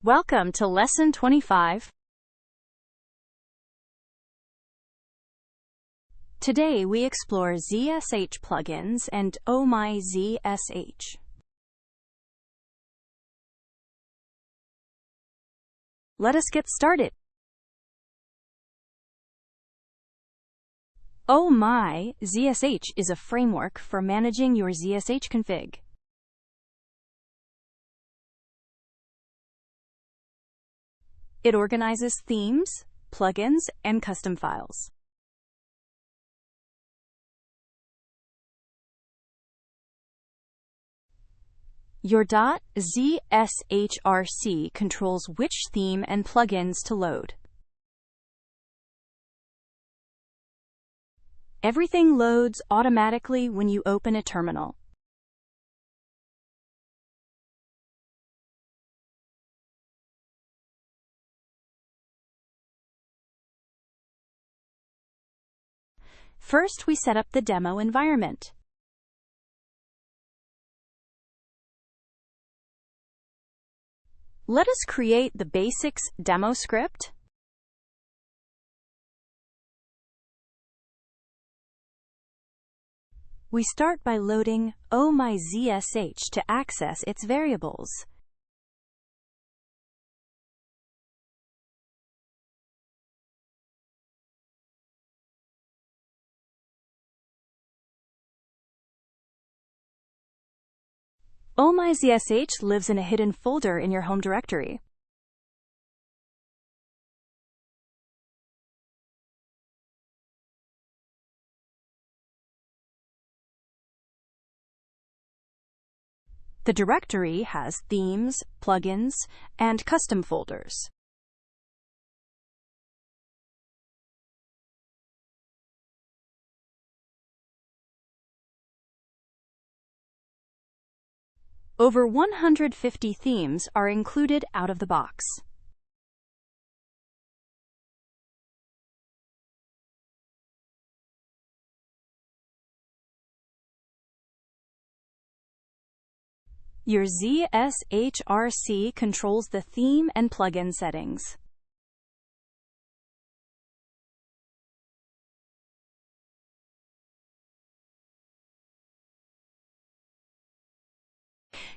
Welcome to Lesson 25. Today we explore zsh plugins and Oh My Zsh. Let us get started. Oh My Zsh is a framework for managing your zsh config. It organizes themes, plugins, and custom files. Your .zshrc controls which theme and plugins to load. Everything loads automatically when you open a terminal. First, we set up the demo environment. Let us create the Basics Demo script. We start by loading Oh My Zsh to access its variables. Oh My Zsh lives in a hidden folder in your home directory. The directory has themes, plugins, and custom folders. Over 150 themes are included out of the box. Your zshrc controls the theme and plugin settings.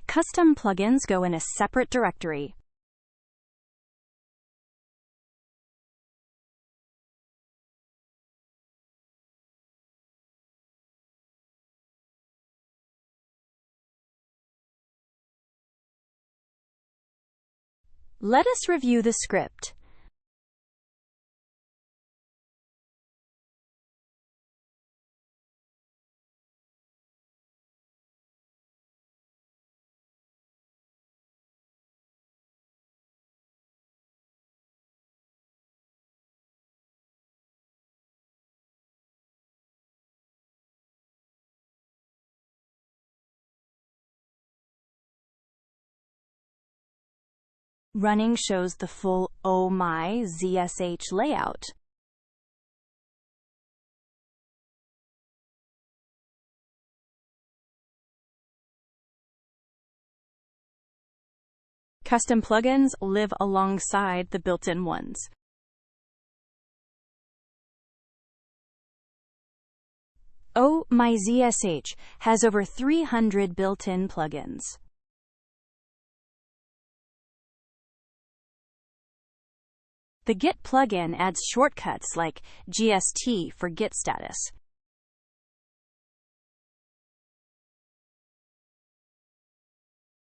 Custom plugins go in a separate directory. Let us review the script. Running shows the full Oh My Zsh layout. Custom plugins live alongside the built-in ones. Oh My Zsh has over 300 built-in plugins. The Git plugin adds shortcuts like GST for Git status.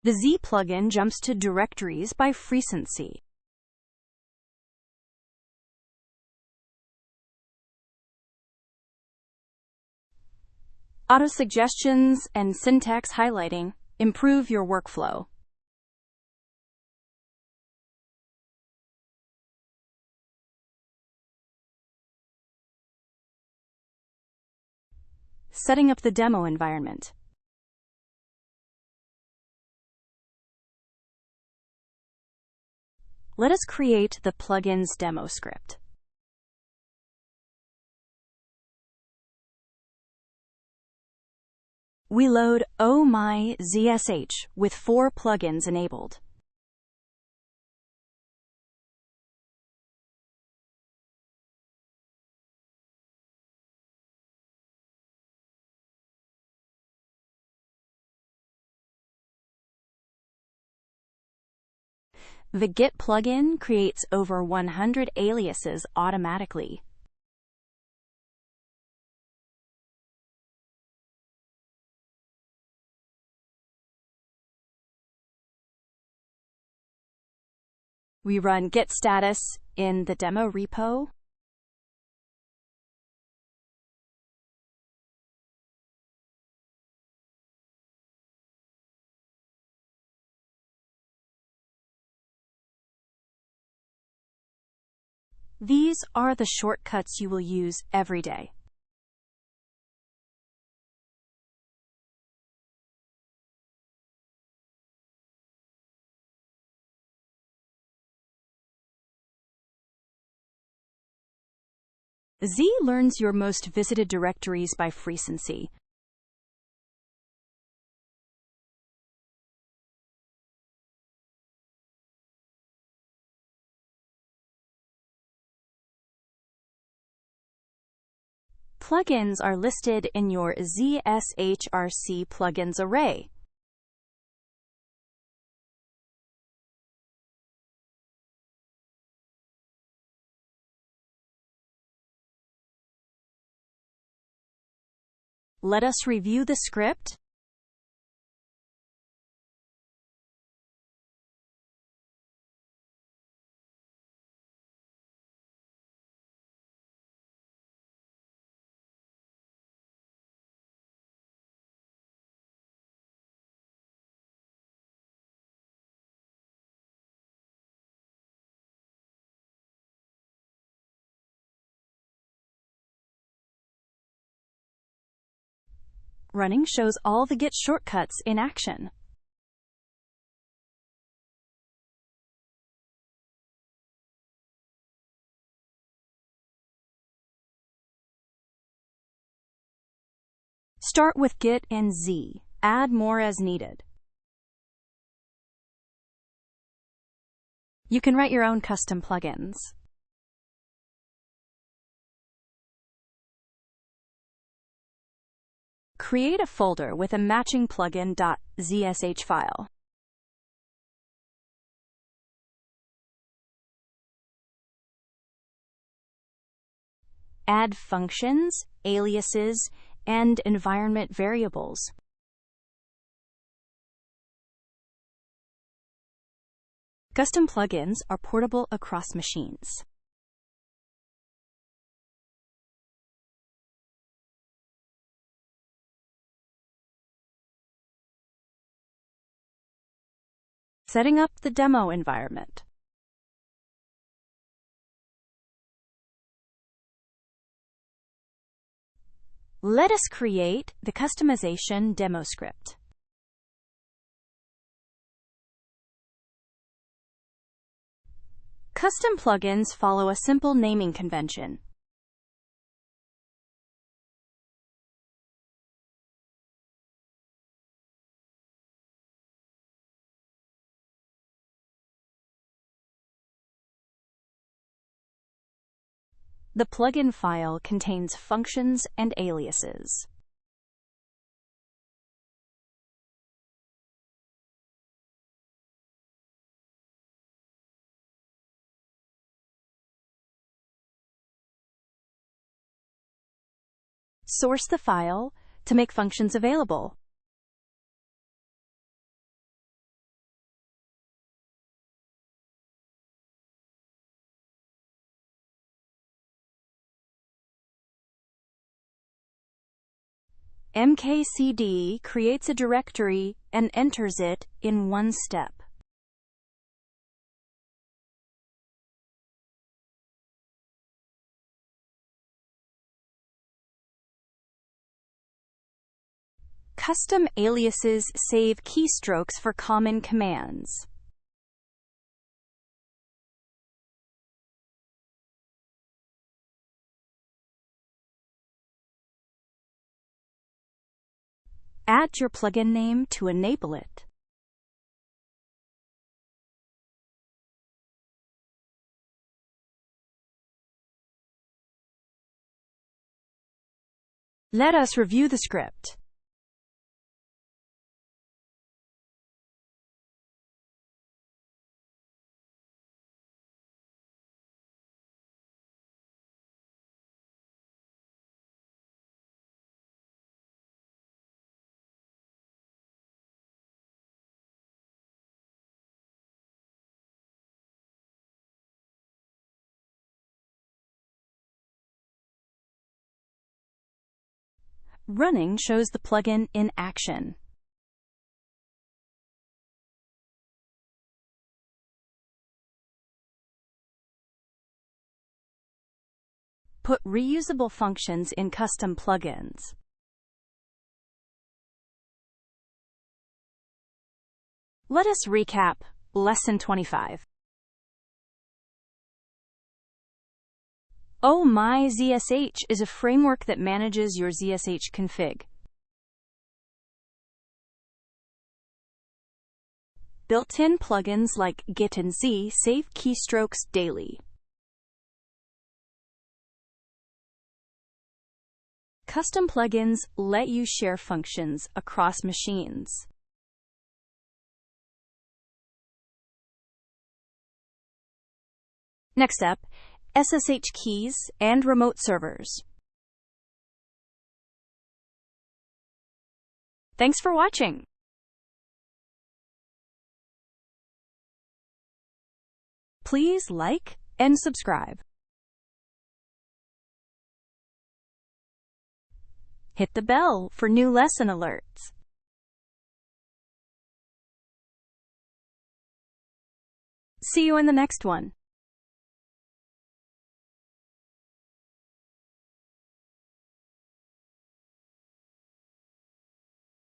The Z plugin jumps to directories by frecency. Auto-suggestions and syntax highlighting improve your workflow. Setting up the demo environment. Let us create the plugins demo script. We load Oh My Zsh with 4 plugins enabled. The Git plugin creates over 100 aliases automatically. We run git status in the demo repo. These are the shortcuts you will use every day. Z learns your most visited directories by frecency. Plugins are listed in your zshrc plugins array. Let us review the script. Running shows all the Git shortcuts in action. Start with Git and Z. Add more as needed. You can write your own custom plugins. Create a folder with a matching plugin.zsh file. Add functions, aliases, and environment variables. Custom plugins are portable across machines. Setting up the demo environment. Let us create the customization demo script. Custom plugins follow a simple naming convention. The plugin file contains functions and aliases. Source the file to make functions available. mkcd creates a directory and enters it in one step. Custom aliases save keystrokes for common commands. Add your plugin name to enable it. Let us review the script. Running shows the plugin in action. Put reusable functions in custom plugins. Let us recap Lesson 25. Oh My Zsh is a framework that manages your ZSH config. Built-in plugins like Git and Z save keystrokes daily. Custom plugins let you share functions across machines. Next up, SSH keys and remote servers. Thanks for watching. Please like and subscribe. Hit the bell for new lesson alerts. See you in the next one.